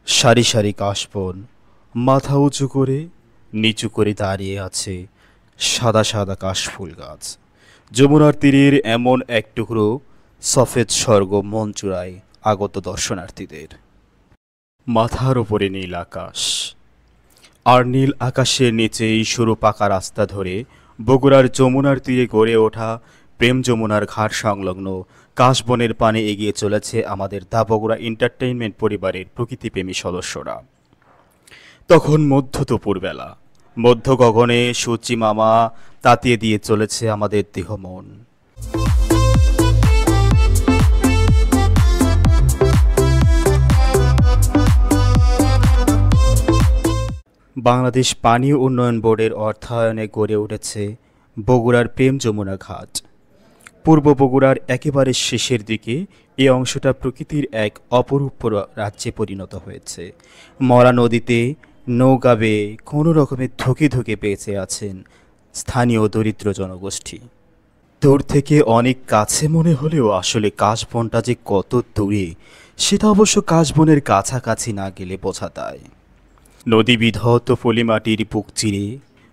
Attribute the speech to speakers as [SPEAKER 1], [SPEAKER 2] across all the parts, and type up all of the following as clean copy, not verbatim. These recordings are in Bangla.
[SPEAKER 1] সারি সারি কাশবন মাথা উঁচু করে নিচু করে দাঁড়িয়ে আছে সাদা সাদা কাশফুল গাছ। যমুনার তীরের এমন এক টুকরো সফেদ স্বর্গ মন চূড়ায় আগত দর্শনার্থীদের। মাথার ওপরে নীল আকাশ, আর নীল আকাশের নিচেই সরু পাকা রাস্তা ধরে বগুড়ার যমুনার তীরে গড়ে ওঠা প্রেম যমুনার ঘাট সংলগ্ন কাশবনের পানে এগিয়ে চলেছে আমাদের দা বগুড়া এন্টারটেইনমেন্ট পরিবারের প্রকৃতিপ্রেমী সদস্যরা। তখন মধ্য দুপুরবেলা, মধ্য গগনে সূচি মামা তাতিয়ে দিয়ে চলেছে আমাদের দেহ মন। বাংলাদেশ পানি উন্নয়ন বোর্ডের অর্থায়নে গড়ে উঠেছে বগুড়ার প্রেম যমুনা ঘাট। পূর্ব বগুড়ার একেবারে শেষের দিকে এই অংশটা প্রকৃতির এক অপরূপ রাজ্যে পরিণত হয়েছে। মরা নদীতে নৌকা বেয়ে কোনো রকমে ধুকে ধুকে বেঁচে আছেন স্থানীয় দরিদ্র জনগোষ্ঠী। দূর থেকে অনেক কাছে মনে হলেও আসলে কাশবনটা যে কত দূরে সেটা অবশ্য কাশবনের কাছাকাছি না গেলে বোঝা যায়। নদী বিধৌত পলিমাটির বুক চিরে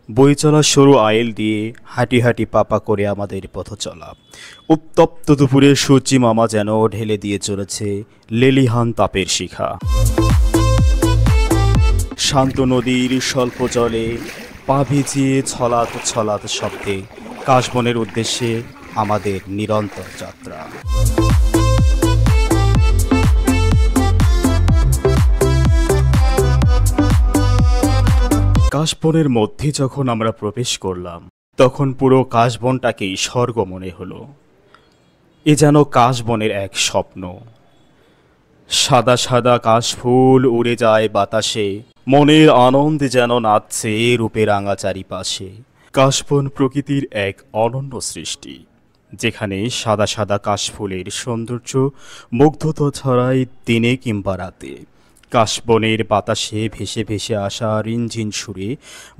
[SPEAKER 1] বই চলা সরু আইল দিয়ে হাঁটি হাঁটি পাপা করে আমাদের পথ চলা। উত্তপ্ত দুপুরে সূর্যি মামা যেন ঢেলে দিয়ে চলেছে লেলিহান তাপের শিখা। শান্ত নদীর স্বল্প জলে পা ভিজিয়ে ছলাৎ ছলাৎ শব্দে কাশবনের উদ্দেশ্যে আমাদের নিরন্তর যাত্রা। কাশবনের মধ্যে যখন আমরা প্রবেশ করলাম তখন পুরো কাশবনটাকেই স্বর্গ মনে হলো। এ যেন কাশবনের এক স্বপ্ন। সাদা সাদা কাশফুল উড়ে যায় বাতাসে, মনের আনন্দে যেন নাচছে রূপে রাঙা চারিপাশে। কাশবন প্রকৃতির এক অনন্য সৃষ্টি, যেখানে সাদা সাদা কাশফুলের সৌন্দর্য মুগ্ধতা ছড়ায় দিনে কিংবা রাতে। কাশবনের বাতাসে ভেসে ভেসে আসা রিনঝিন সুরে,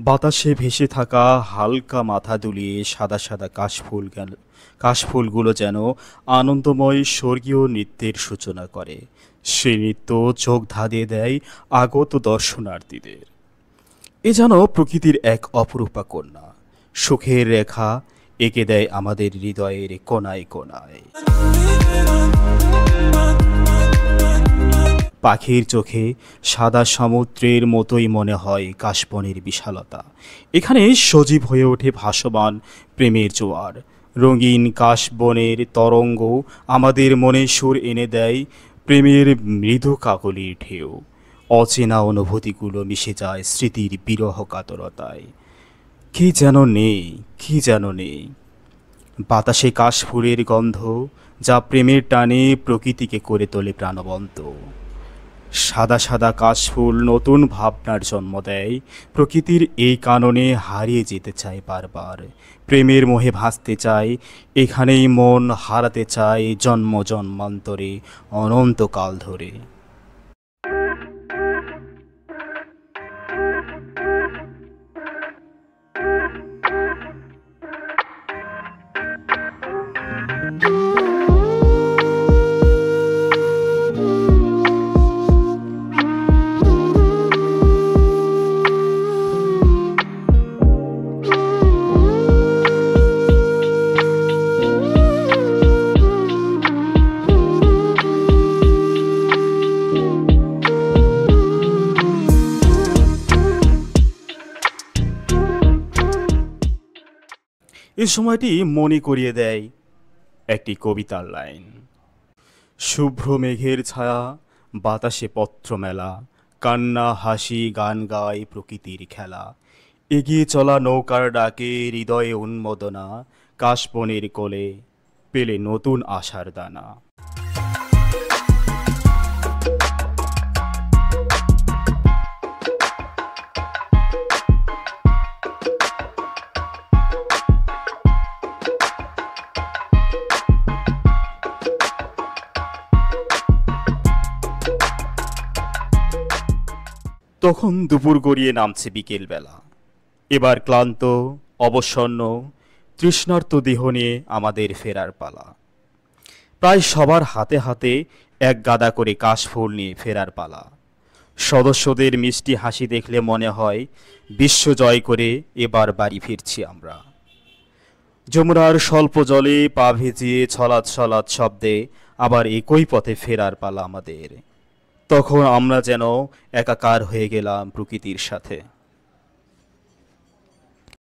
[SPEAKER 1] বাতাসে ভেসে থাকা হালকা মাথা দুলিয়ে সাদা সাদা কাশফুলগুলো যেন আনন্দময় স্বর্গীয় নৃত্যের সূচনা করে। সে নৃত্য চোখ ধাঁধিয়ে দেয় আগত দর্শনার্থীদের। এ যেন প্রকৃতির এক অপরূপা কন্যা, সুখের রেখা এঁকে দেয় আমাদের হৃদয়ের কোনায় কোনায়। পাখির চোখে সাদা সমুদ্রের মতোই মনে হয় কাশবনের বিশালতা। এখানে সজীব হয়ে ওঠে ভাসমান প্রেমের জোয়ার। রঙিন কাশবনের তরঙ্গ আমাদের মনে সুর এনে দেয় প্রেমের মৃদু কাকলির ঢেউ। অচেনা অনুভূতিগুলো মিশে যায় স্মৃতির বিরহ কাতরতায়। কি যেন নেই, কি যেন নেই বাতাসে কাশফুলের গন্ধ, যা প্রেমের টানে প্রকৃতিকে করে তোলে প্রাণবন্ত। সাদা সাদা কাশফুল নতুন ভাবনার জন্ম দেয়। প্রকৃতির এই কাননে হারিয়ে যেতে চায় বারবার, প্রেমের মোহে ভাসতে চায় এখানেই মন, হারাতে চায় জন্ম জন্মান্তরে অনন্তকাল ধরে। এই সময়টি মনে করিয়ে দেয় একটি কবিতার লাইন। শুভ্র মেঘের ছায়া, বাতাসে পত্র মেলা, কান্না হাসি গান গায় প্রকৃতির খেলা। এগিয়ে চলা নৌকার ডাকে হৃদয়ে উন্মোদনা, কাশবনের কোলে পেলে নতুন আশার দানা। তখন দুপুর গড়িয়ে নামছে বিকেলবেলা। এবার ক্লান্ত, অবসন্ন, তৃষ্ণার্ত দেহ নিয়ে আমাদের ফেরার পালা। প্রায় সবার হাতে হাতে এক গাদা করে কাশফুল নিয়ে ফেরার পালা। সদস্যদের মিষ্টি হাসি দেখলে মনে হয় বিশ্ব জয় করে এবার বাড়ি ফিরছি আমরা। যমুনার স্বল্প জলে পা ভিজিয়ে ছলাৎ ছলাৎ শব্দে আবার একই পথে ফেরার পালা আমাদের। তখন আমরা যেন একাকার হয়ে গেলাম প্রকৃতির সাথে।